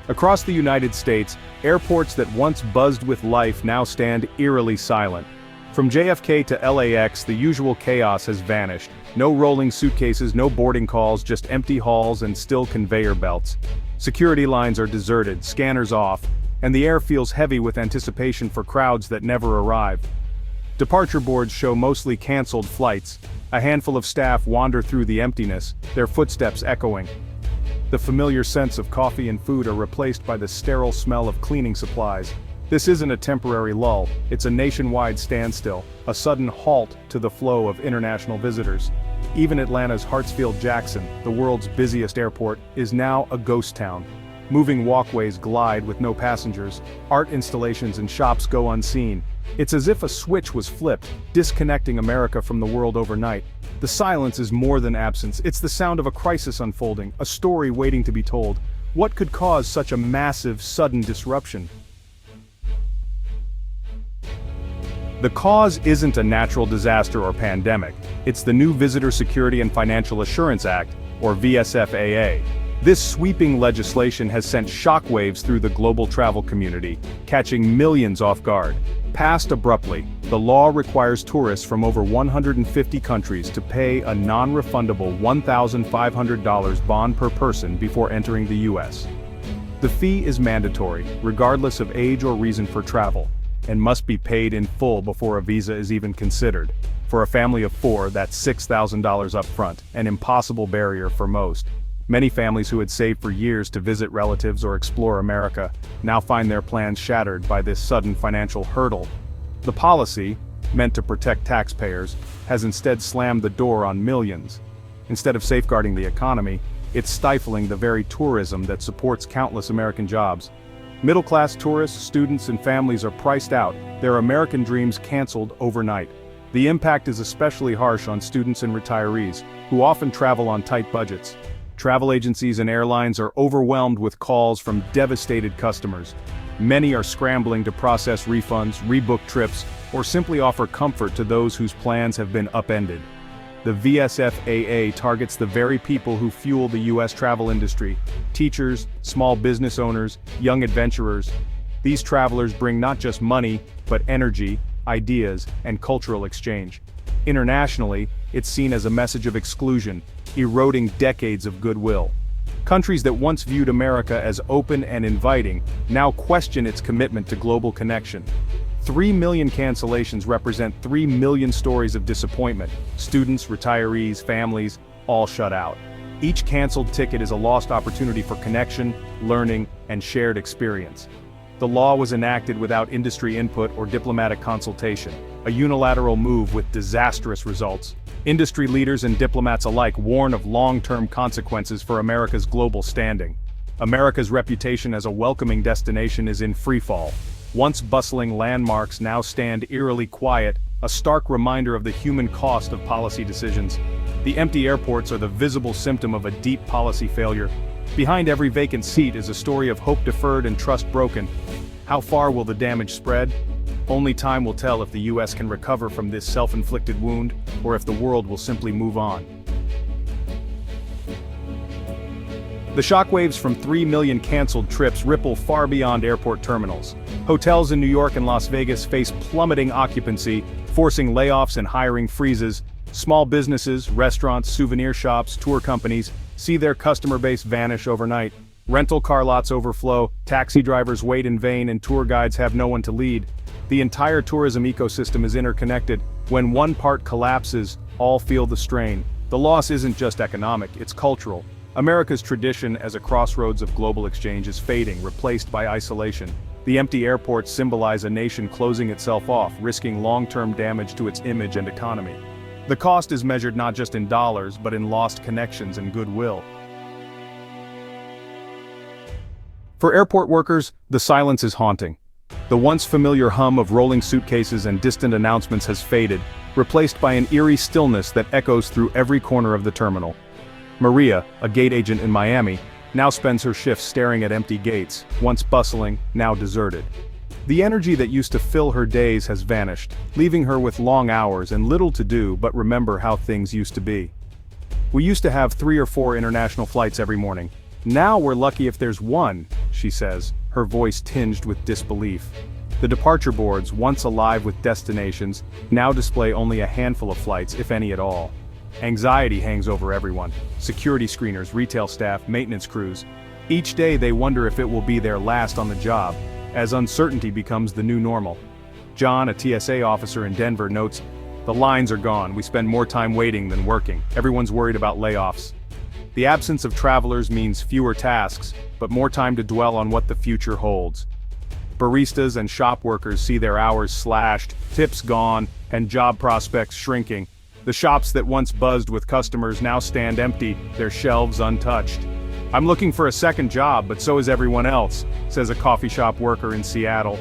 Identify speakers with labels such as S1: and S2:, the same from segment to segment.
S1: Across the United States, airports that once buzzed with life now stand eerily silent. From JFK to LAX, the usual chaos has vanished. No rolling suitcases, no boarding calls, just empty halls and still conveyor belts. Security lines are deserted, scanners off, and the air feels heavy with anticipation for crowds that never arrive. Departure boards show mostly canceled flights. A handful of staff wander through the emptiness, their footsteps echoing. The familiar scents of coffee and food are replaced by the sterile smell of cleaning supplies. This isn't a temporary lull, it's a nationwide standstill, a sudden halt to the flow of international visitors. Even Atlanta's Hartsfield-Jackson, the world's busiest airport, is now a ghost town. Moving walkways glide with no passengers, art installations and shops go unseen. It's as if a switch was flipped, disconnecting America from the world overnight. The silence is more than absence, it's the sound of a crisis unfolding, a story waiting to be told. What could cause such a massive, sudden disruption? The cause isn't a natural disaster or pandemic, it's the new Visitor Security and Financial Assurance Act, or VSFAA. This sweeping legislation has sent shockwaves through the global travel community, catching millions off guard. Passed abruptly, the law requires tourists from over 150 countries to pay a non-refundable $1,500 bond per person before entering the U.S. The fee is mandatory, regardless of age or reason for travel, and must be paid in full before a visa is even considered. For a family of 4, that's $6,000 up front, an impossible barrier for most. Many families who had saved for years to visit relatives or explore America now find their plans shattered by this sudden financial hurdle. The policy, meant to protect taxpayers, has instead slammed the door on millions. Instead of safeguarding the economy, it's stifling the very tourism that supports countless American jobs. Middle-class tourists, students, and families are priced out, their American dreams canceled overnight. The impact is especially harsh on students and retirees, who often travel on tight budgets. Travel agencies and airlines are overwhelmed with calls from devastated customers. Many are scrambling to process refunds, rebook trips, or simply offer comfort to those whose plans have been upended. The VSFAA targets the very people who fuel the U.S. travel industry: teachers, small business owners, young adventurers. These travelers bring not just money, but energy, ideas, and cultural exchange. Internationally, it's seen as a message of exclusion, eroding decades of goodwill. Countries that once viewed America as open and inviting now question its commitment to global connection. 3 million cancellations represent 3 million stories of disappointment. Students, retirees, families, all shut out. Each canceled ticket is a lost opportunity for connection, learning, and shared experience. The law was enacted without industry input or diplomatic consultation, a unilateral move with disastrous results. Industry leaders and diplomats alike warn of long-term consequences for America's global standing. America's reputation as a welcoming destination is in freefall. Once bustling landmarks now stand eerily quiet, a stark reminder of the human cost of policy decisions. The empty airports are the visible symptom of a deep policy failure. Behind every vacant seat is a story of hope deferred and trust broken. How far will the damage spread? Only time will tell if the U.S. can recover from this self-inflicted wound, or if the world will simply move on. The shockwaves from 3 million canceled trips ripple far beyond airport terminals. Hotels in New York and Las Vegas face plummeting occupancy, forcing layoffs and hiring freezes. Small businesses, restaurants, souvenir shops, tour companies see their customer base vanish overnight. Rental car lots overflow, taxi drivers wait in vain, and tour guides have no one to lead. The entire tourism ecosystem is interconnected. When one part collapses, all feel the strain. The loss isn't just economic, it's cultural. America's tradition as a crossroads of global exchange is fading, replaced by isolation. The empty airports symbolize a nation closing itself off, risking long-term damage to its image and economy. The cost is measured not just in dollars, but in lost connections and goodwill. For airport workers, the silence is haunting. The once familiar hum of rolling suitcases and distant announcements has faded, replaced by an eerie stillness that echoes through every corner of the terminal. Maria, a gate agent in Miami, now spends her shifts staring at empty gates, once bustling, now deserted. The energy that used to fill her days has vanished, leaving her with long hours and little to do but remember how things used to be. We used to have 3 or 4 international flights every morning. Now we're lucky if there's one, she says, her voice tinged with disbelief. The departure boards, once alive with destinations, now display only a handful of flights, if any at all. Anxiety hangs over everyone: security screeners, retail staff, maintenance crews. Each day they wonder if it will be their last on the job, as uncertainty becomes the new normal. John, a TSA officer in Denver, notes, "The lines are gone, we spend more time waiting than working, everyone's worried about layoffs." The absence of travelers means fewer tasks, but more time to dwell on what the future holds. Baristas and shop workers see their hours slashed, tips gone, and job prospects shrinking. The shops that once buzzed with customers now stand empty, their shelves untouched. "I'm looking for a second job, but so is everyone else," says a coffee shop worker in Seattle.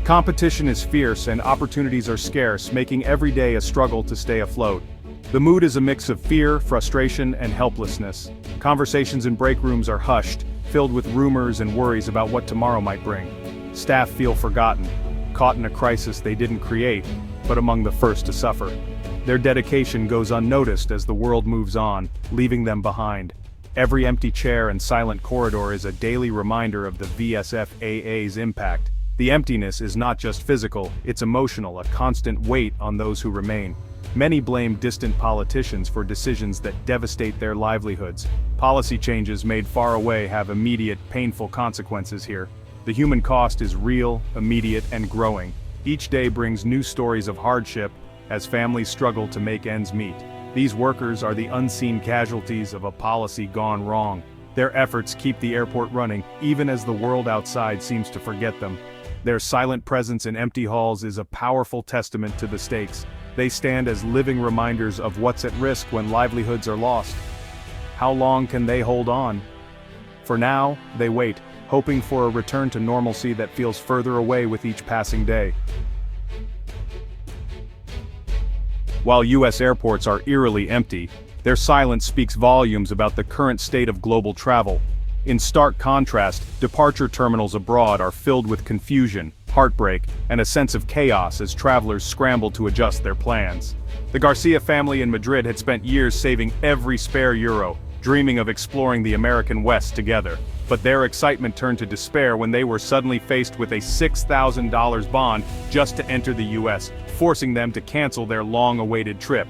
S1: Competition is fierce and opportunities are scarce, making every day a struggle to stay afloat. The mood is a mix of fear, frustration, and helplessness. Conversations in break rooms are hushed, filled with rumors and worries about what tomorrow might bring. Staff feel forgotten, caught in a crisis they didn't create, but among the first to suffer. Their dedication goes unnoticed as the world moves on, leaving them behind. Every empty chair and silent corridor is a daily reminder of the VSFAA's impact. The emptiness is not just physical, it's emotional, a constant weight on those who remain. Many blame distant politicians for decisions that devastate their livelihoods. Policy changes made far away have immediate, painful consequences here. The human cost is real, immediate, and growing. Each day brings new stories of hardship as families struggle to make ends meet. These workers are the unseen casualties of a policy gone wrong. Their efforts keep the airport running, even as the world outside seems to forget them. Their silent presence in empty halls is a powerful testament to the stakes. They stand as living reminders of what's at risk when livelihoods are lost. How long can they hold on? For now, they wait, hoping for a return to normalcy that feels further away with each passing day. While U.S. airports are eerily empty, their silence speaks volumes about the current state of global travel. In stark contrast, departure terminals abroad are filled with confusion, heartbreak, and a sense of chaos as travelers scramble to adjust their plans. The Garcia family in Madrid had spent years saving every spare euro, dreaming of exploring the American West together. But their excitement turned to despair when they were suddenly faced with a $6,000 bond just to enter the US, forcing them to cancel their long-awaited trip.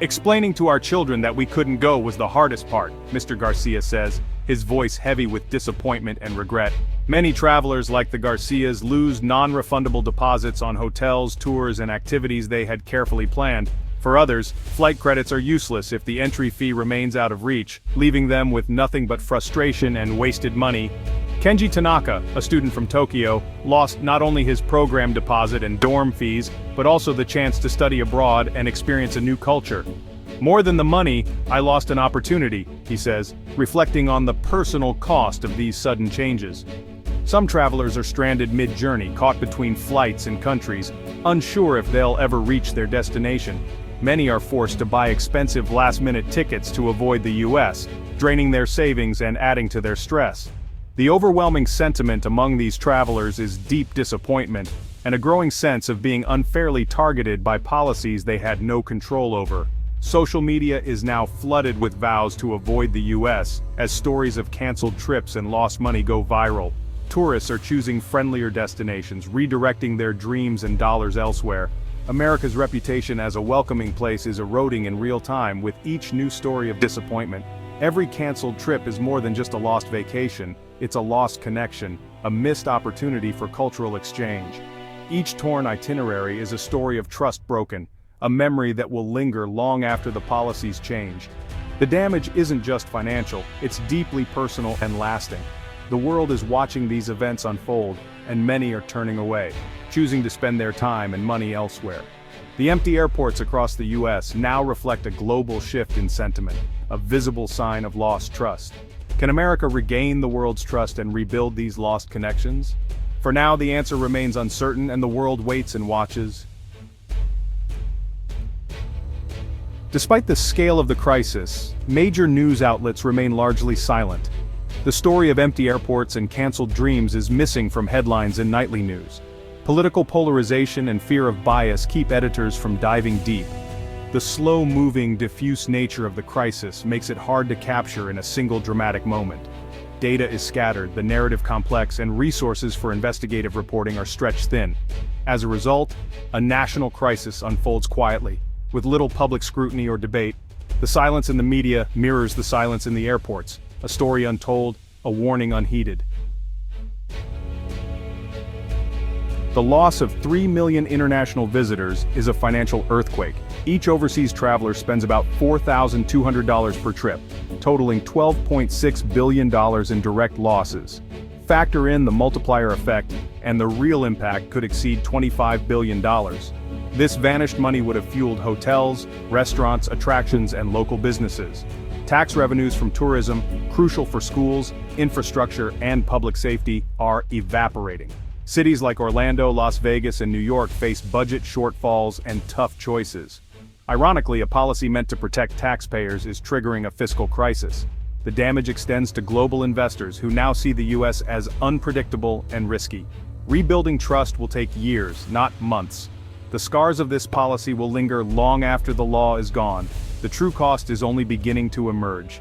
S1: "Explaining to our children that we couldn't go was the hardest part," Mr. Garcia says, his voice heavy with disappointment and regret. Many travelers like the Garcias lose non-refundable deposits on hotels, tours, and activities they had carefully planned. For others, flight credits are useless if the entry fee remains out of reach, leaving them with nothing but frustration and wasted money. Kenji Tanaka, a student from Tokyo, lost not only his program deposit and dorm fees, but also the chance to study abroad and experience a new culture. "More than the money, I lost an opportunity," he says, reflecting on the personal cost of these sudden changes. Some travelers are stranded mid-journey, caught between flights and countries, unsure if they'll ever reach their destination. Many are forced to buy expensive last-minute tickets to avoid the US, draining their savings and adding to their stress. The overwhelming sentiment among these travelers is deep disappointment, and a growing sense of being unfairly targeted by policies they had no control over. Social media is now flooded with vows to avoid the US, as stories of canceled trips and lost money go viral. Tourists are choosing friendlier destinations, redirecting their dreams and dollars elsewhere. America's reputation as a welcoming place is eroding in real time with each new story of disappointment. Every canceled trip is more than just a lost vacation, it's a lost connection, a missed opportunity for cultural exchange. Each torn itinerary is a story of trust broken, a memory that will linger long after the policies change. The damage isn't just financial, it's deeply personal and lasting. The world is watching these events unfold, and many are turning away, choosing to spend their time and money elsewhere. The empty airports across the US now reflect a global shift in sentiment, a visible sign of lost trust. Can America regain the world's trust and rebuild these lost connections? For now, the answer remains uncertain and the world waits and watches. Despite the scale of the crisis, major news outlets remain largely silent. The story of empty airports and canceled dreams is missing from headlines and nightly news. Political polarization and fear of bias keep editors from diving deep. The slow-moving, diffuse nature of the crisis makes it hard to capture in a single dramatic moment. data is scattered, the narrative complex, and resources for investigative reporting are stretched thin. As a result, a national crisis unfolds quietly, with little public scrutiny or debate. The silence in the media mirrors the silence in the airports, a story untold, a warning unheeded. The loss of 3 million international visitors is a financial earthquake. Each overseas traveler spends about $4,200 per trip, totaling $12.6 billion in direct losses. Factor in the multiplier effect, and the real impact could exceed $25 billion. This vanished money would have fueled hotels, restaurants, attractions, and local businesses. Tax revenues from tourism, crucial for schools, infrastructure, and public safety, are evaporating. Cities like Orlando, Las Vegas, and New York face budget shortfalls and tough choices. Ironically, a policy meant to protect taxpayers is triggering a fiscal crisis. The damage extends to global investors who now see the U.S. as unpredictable and risky. Rebuilding trust will take years, not months. The scars of this policy will linger long after the law is gone. The true cost is only beginning to emerge.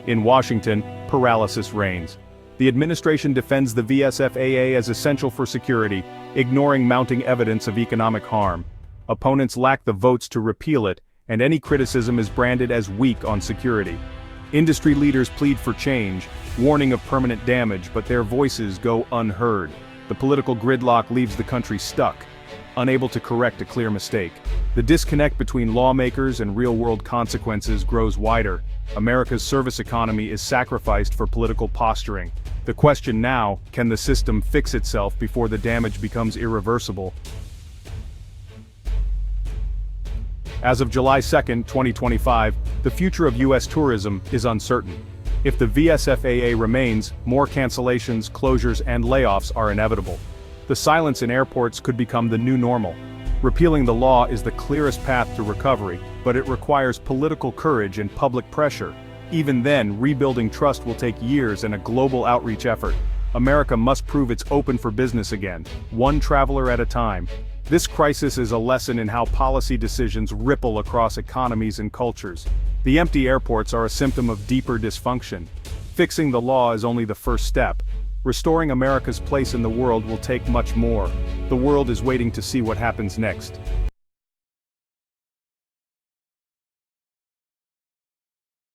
S1: In Washington, paralysis reigns. The administration defends the VSFAA as essential for security, ignoring mounting evidence of economic harm. Opponents lack the votes to repeal it, and any criticism is branded as weak on security. Industry leaders plead for change, warning of permanent damage, but their voices go unheard. The political gridlock leaves the country stuck, unable to correct a clear mistake. The disconnect between lawmakers and real-world consequences grows wider. America's service economy is sacrificed for political posturing. The question now, can the system fix itself before the damage becomes irreversible? As of July 2, 2025, the future of U.S. tourism is uncertain. If the VSFAA remains, more cancellations, closures, and layoffs are inevitable. The silence in airports could become the new normal. Repealing the law is the clearest path to recovery, but it requires political courage and public pressure. Even then, rebuilding trust will take years and a global outreach effort. America must prove it's open for business again, one traveler at a time. This crisis is a lesson in how policy decisions ripple across economies and cultures. The empty airports are a symptom of deeper dysfunction. Fixing the law is only the first step. Restoring America's place in the world will take much more. The world is waiting to see what happens next.